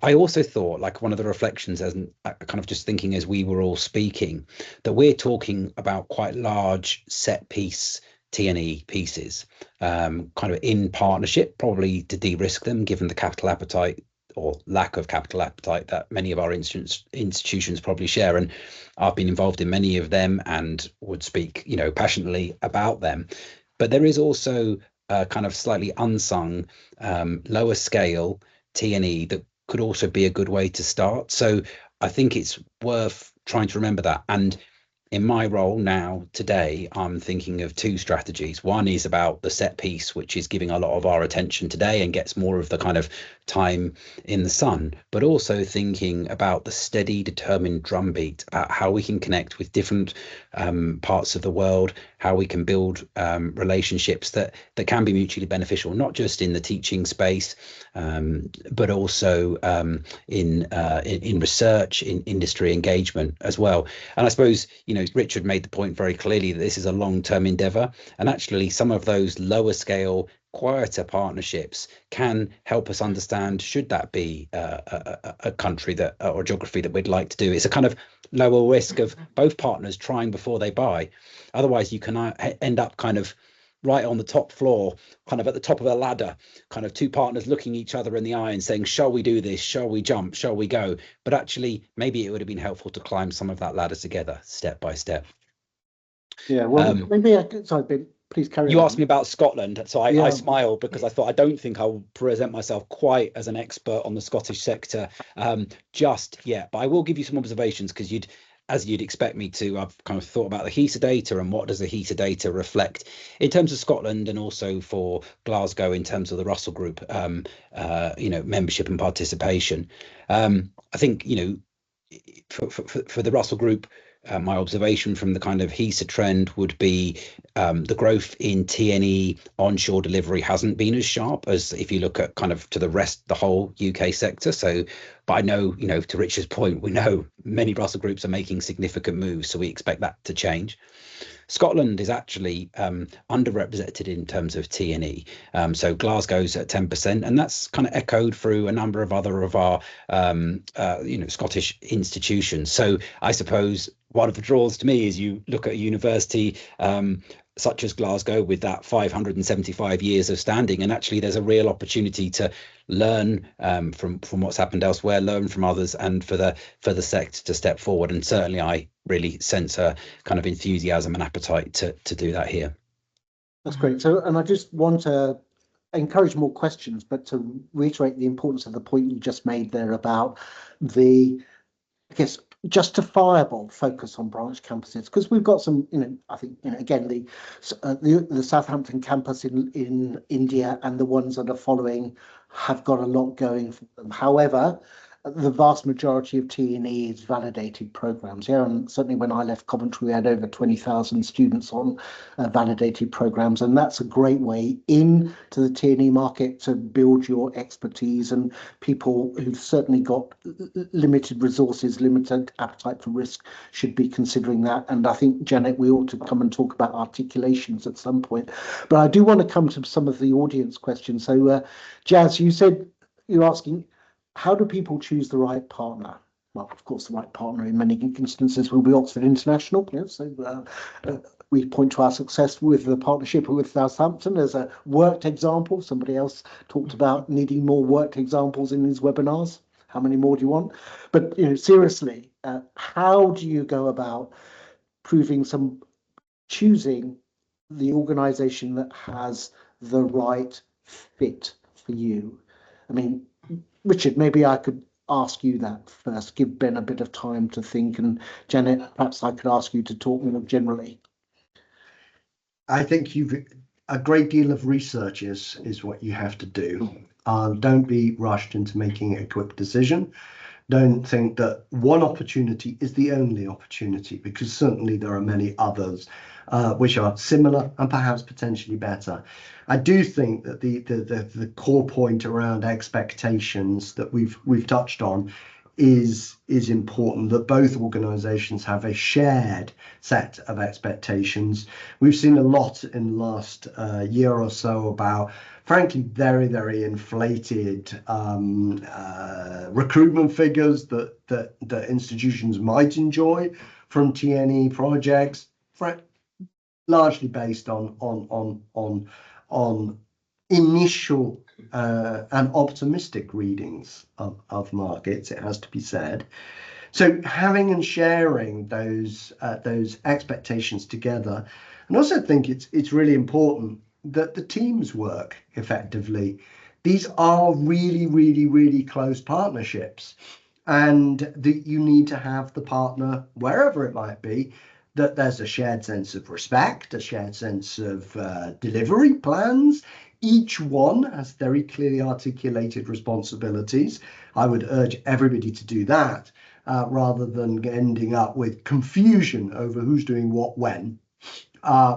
I also thought, like, one of the reflections, as kind of just thinking as we were all speaking, that we're talking about quite large set piece TNE pieces, kind of in partnership, probably to de-risk them, given the capital appetite or lack of capital appetite that many of our institutions probably share. And I've been involved in many of them and would speak, passionately about them. But there is also a kind of slightly unsung, lower scale TNE that could also be a good way to start. So I think it's worth trying to remember that. And in my role now today, I'm thinking of 2 strategies. One is about the set piece, which is giving a lot of our attention today and gets more of the kind of time in the sun, but also thinking about the steady, determined drumbeat about how we can connect with different parts of the world, how we can build relationships that can be mutually beneficial, not just in the teaching space, but also in research, in industry engagement as well. And I suppose, Richard made the point very clearly that this is a long-term endeavour, and actually some of those lower scale, quieter partnerships can help us understand, should that be a country that or geography that we'd like to do. It's a kind of lower risk of both partners trying before they buy. Otherwise you can end up kind of right on the top floor, kind of at the top of a ladder, kind of 2 partners looking each other in the eye and saying, shall we do this? Shall we jump? Shall we go? But actually, maybe it would have been helpful to climb some of that ladder together, step by step. Yeah, well, maybe I could, sorry, Ben, please carry on. You asked me about Scotland, so I smiled because I thought I don't think I'll present myself quite as an expert on the Scottish sector just yet. But I will give you some observations, because as you'd expect me to, I've kind of thought about the HESA data and what does the HESA data reflect in terms of Scotland, and also for Glasgow in terms of the Russell Group, membership and participation. I think, for the Russell Group, my observation from the kind of HESA trend would be the growth in TNE onshore delivery hasn't been as sharp as if you look at kind of to the whole UK sector. So, but I know, to Richard's point, we know many Russell Groups are making significant moves, so we expect that to change. Scotland is actually underrepresented in terms of TNE. So Glasgow's at 10%, and that's kind of echoed through a number of other of our, Scottish institutions. So I suppose one of the draws to me is you look at a university such as Glasgow with that 575 years of standing, and actually there's a real opportunity to learn from what's happened elsewhere, learn from others, and for the sect to step forward. And certainly I really sense a kind of enthusiasm and appetite to do that here. That's great. So, and I just want to encourage more questions, but to reiterate the importance of the point you just made there about the, I guess, justifiable focus on branch campuses, because we've got some, I think, again, the Southampton campus in India and the ones that are following have got a lot going for them. However, the vast majority of TNE is validated programs. Yeah, and certainly when I left Coventry, we had over 20,000 students on validated programs, and that's a great way in to the TNE market to build your expertise. And people who've certainly got limited resources, limited appetite for risk should be considering that. And I think, Janet, we ought to come and talk about articulations at some point. But I do want to come to some of the audience questions. So, Jazz, you said you're asking, how do people choose the right partner? Well, of course, the right partner in many instances will be Oxford International. Yeah, so we point to our success with the partnership with Southampton as a worked example. Somebody else talked about needing more worked examples in his webinars. How many more do you want? But seriously, how do you go about choosing the organisation that has the right fit for you? I mean, Richard, maybe I could ask you that first, give Ben a bit of time to think, and Janet, perhaps I could ask you to talk more generally. I think a great deal of research is what you have to do. Don't be rushed into making a quick decision. Don't think that one opportunity is the only opportunity, because certainly there are many others which are similar and perhaps potentially better. I do think that the core point around expectations that we've touched on is important, that both organisations have a shared set of expectations. We've seen a lot in the last year or so about, frankly, very, very inflated recruitment figures that institutions might enjoy from TNE projects, largely based on initial and optimistic readings of markets, it has to be said. So having and sharing those expectations together, and also think it's really important that the teams work effectively. These are really, really, really close partnerships, and that you need to have the partner, wherever it might be, that there's a shared sense of respect, a shared sense of delivery plans. Each one has very clearly articulated responsibilities. I would urge everybody to do that rather than ending up with confusion over who's doing what when.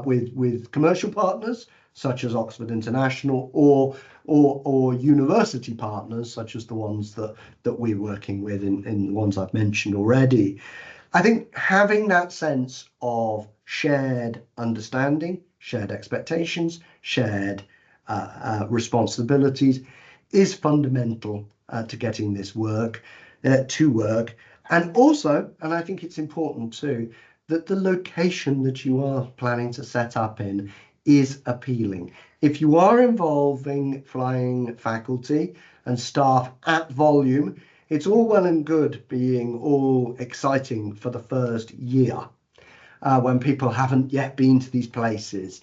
With commercial partners such as Oxford International or university partners such as the ones that we're working with in the ones I've mentioned already. I think having that sense of shared understanding, shared expectations, shared responsibilities is fundamental to getting this to work. And also, and I think it's important too, that the location that you are planning to set up in is appealing. If you are involving flying faculty and staff at volume, it's all well and good being all exciting for the first year when people haven't yet been to these places.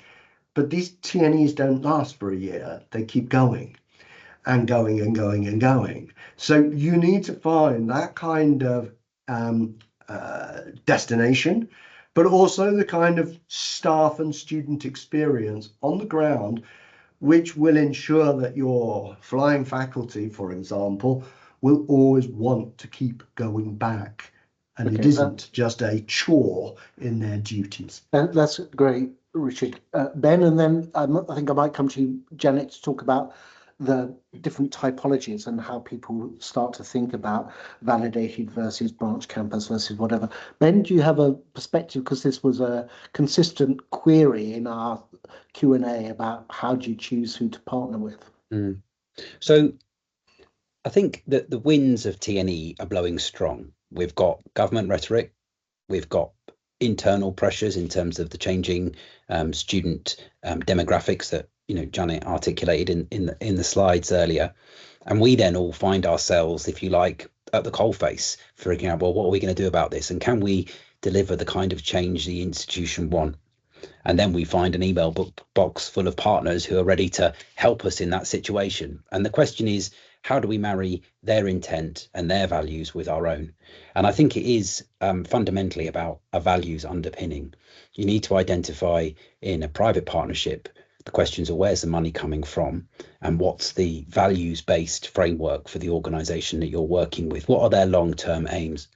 But these TNEs don't last for a year. They keep going and going and going and going. So you need to find that kind of destination, but also the kind of staff and student experience on the ground, which will ensure that your flying faculty, for example, will always want to keep going back. And okay, it isn't just a chore in their duties. That's great, Richard. Ben, and then I think I might come to you, Janet, to talk about the different typologies and how people start to think about validated versus branch campus versus whatever. Ben, do you have a perspective? Because this was a consistent query in our Q&A about how do you choose who to partner with? So I think that the winds of TNE are blowing strong. We've got government rhetoric, we've got internal pressures in terms of the changing student demographics that Janet articulated in the slides earlier, and we then all find ourselves, if you like, at the coalface, figuring out, well, what are we going to do about this, and can we deliver the kind of change the institution want? And then we find an email box full of partners who are ready to help us in that situation. And the question is, how do we marry their intent and their values with our own? And I think it is fundamentally about a values underpinning. You need to identify in a private partnership the questions of where's the money coming from, and what's the values-based framework for the organisation that you're working with? What are their long-term aims?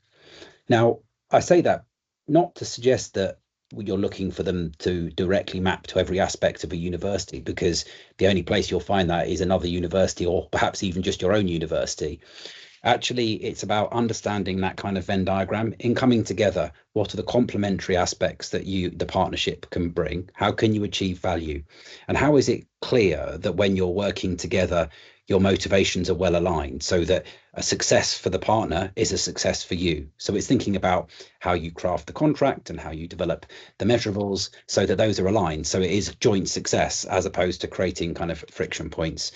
Now, I say that not to suggest that you're looking for them to directly map to every aspect of a university, because the only place you'll find that is another university, or perhaps even just your own university. Actually, it's about understanding that kind of Venn diagram. In coming together, what are the complementary aspects that the partnership can bring? How can you achieve value? And how is it clear that when you're working together, your motivations are well aligned, so that a success for the partner is a success for you? So it's thinking about how you craft the contract and how you develop the measurables so that those are aligned. So it is joint success, as opposed to creating kind of friction points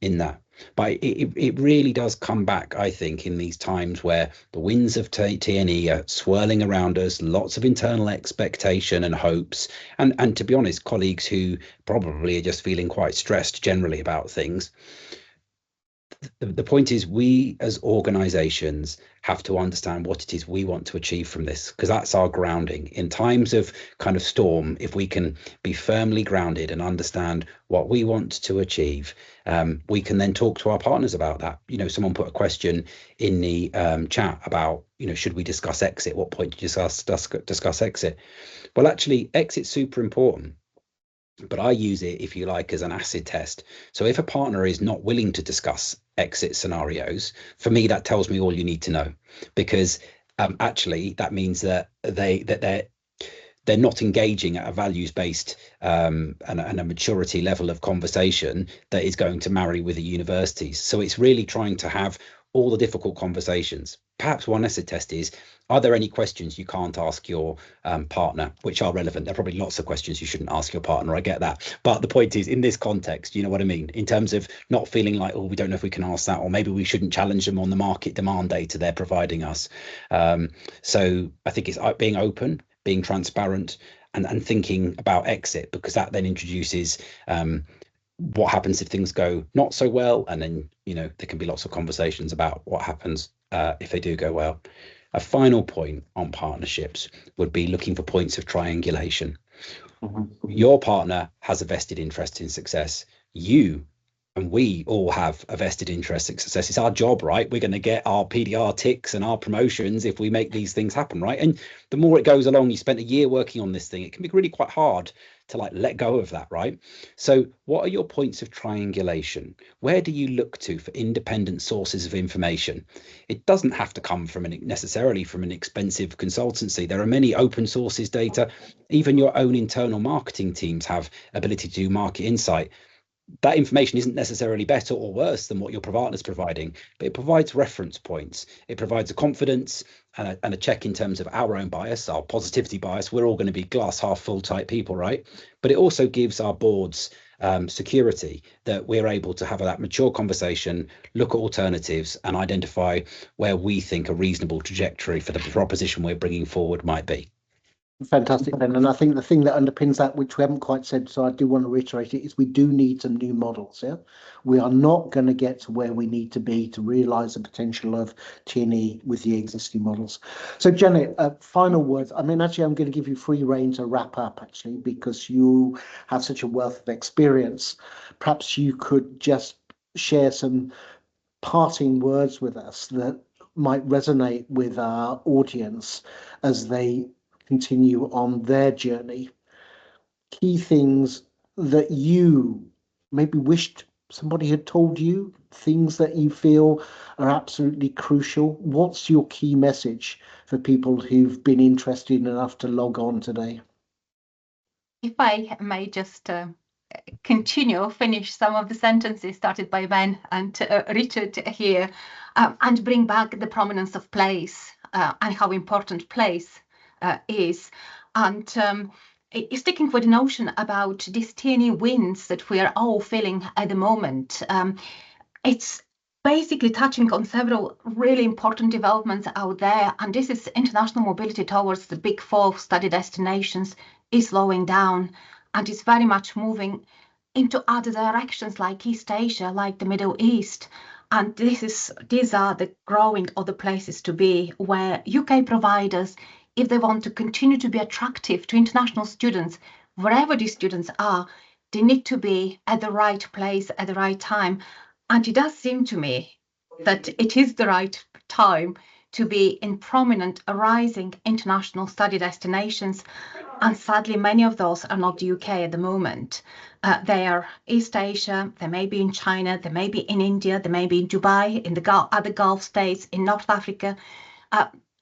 in that. But it really does come back, I think, in these times where the winds of TNE are swirling around us, lots of internal expectation and hopes, and to be honest, colleagues who probably are just feeling quite stressed generally about things. The point is, we as organizations have to understand what it is we want to achieve from this, because that's our grounding. In times of kind of storm, if we can be firmly grounded and understand what we want to achieve, we can then talk to our partners about that. Someone put a question in the chat about, should we discuss exit? What point do you discuss exit? Well, actually, exit's super important. But I use it, if you like, as an acid test. So if a partner is not willing to discuss exit scenarios, for me, that tells me all you need to know, because actually that means that they're not engaging at a values-based and a maturity level of conversation that is going to marry with the universities. So it's really trying to have all the difficult conversations. Perhaps one acid test is, are there any questions you can't ask your partner, which are relevant? There are probably lots of questions you shouldn't ask your partner, I get that. But the point is, in this context, you know what I mean? In terms of not feeling like, oh, we don't know if we can ask that, or maybe we shouldn't challenge them on the market demand data they're providing us. So I think it's being open, being transparent, and thinking about exit, because that then introduces what happens if things go not so well, and then there can be lots of conversations about what happens if they do go well. A final point on partnerships would be looking for points of triangulation. Your partner has a vested interest in success. You and we all have a vested interest in success. It's our job, right? We're going to get our PDR ticks and our promotions if we make these things happen, right? And the more it goes along, you spent a year working on this thing, it can be really quite hard to let go of that, right? So what are your points of triangulation? Where do you look to for independent sources of information? It doesn't have to come from necessarily from an expensive consultancy. There are many open sources data. Even your own internal marketing teams have ability to do market insight. That information isn't necessarily better or worse than what your partner's providing, but it provides reference points. It provides a confidence and a check in terms of our own bias, our positivity bias. We're all going to be glass half full type people, right? But it also gives our boards security that we're able to have that mature conversation, look at alternatives, and identify where we think a reasonable trajectory for the proposition we're bringing forward might be. Fantastic, Ben. And I think the thing that underpins that, which we haven't quite said, so I do want to reiterate it, is we do need some new models. Yeah, we are not going to get to where we need to be to realise the potential of TNE with the existing models. So, Janet, final words. I mean, actually, I'm going to give you free rein to wrap up, actually, because you have such a wealth of experience. Perhaps you could just share some parting words with us that might resonate with our audience as they continue on their journey. Key things that you maybe wished somebody had told you, things that you feel are absolutely crucial. What's your key message for people who've been interested enough to log on today? If I may just finish some of the sentences started by Ben and Richard here, and bring back the prominence of place and how important place is. And sticking with the notion about these TNE wins that we are all feeling at the moment, it's basically touching on several really important developments out there. And this is international mobility towards the big four study destinations is slowing down and is very much moving into other directions like East Asia, like the Middle East. And these are the growing other places to be, where UK providers, if they want to continue to be attractive to international students, wherever these students are, they need to be at the right place at the right time. And it does seem to me that it is the right time to be in prominent rising international study destinations. And sadly, many of those are not the UK at the moment. They are East Asia, they may be in China, they may be in India, they may be in Dubai, in the other Gulf states, in North Africa.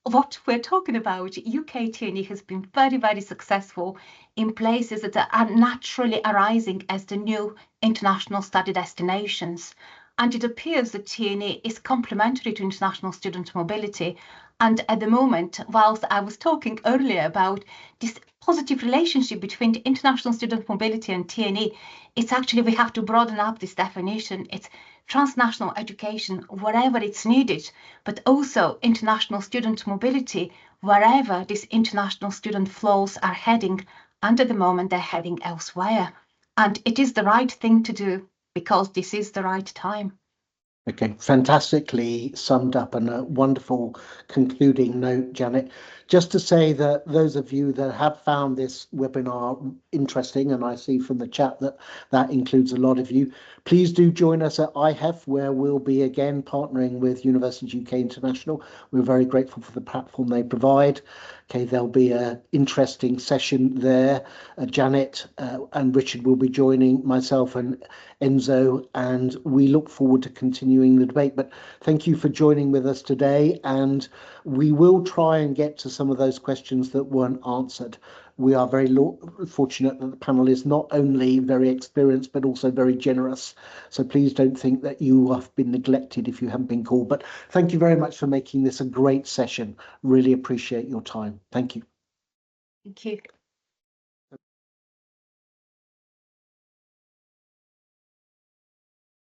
What we're talking about, UK TNE has been very, very successful in places that are naturally arising as the new international study destinations. And it appears that TNE is complementary to international student mobility. And at the moment, whilst I was talking earlier about this positive relationship between the international student mobility and TNE, it's actually, we have to broaden up this definition. It's transnational education wherever it's needed, but also international student mobility wherever these international student flows are heading. And at the moment, they're heading elsewhere. And it is the right thing to do because this is the right time. Okay, fantastically summed up and a wonderful concluding note, Janet. Just to say that those of you that have found this webinar interesting, and I see from the chat that that includes a lot of you, please do join us at IHEF, where we'll be again partnering with Universities UK International. We're very grateful for the platform they provide. Okay, there'll be an interesting session there. Janet and Richard will be joining myself and Enzo, and we look forward to continuing the debate. But thank you for joining with us today, and we will try and get to some of those questions that weren't answered. We are very fortunate that the panel is not only very experienced, but also very generous. So please don't think that you have been neglected if you haven't been called. But thank you very much for making this a great session. Really appreciate your time. Thank you. Thank you.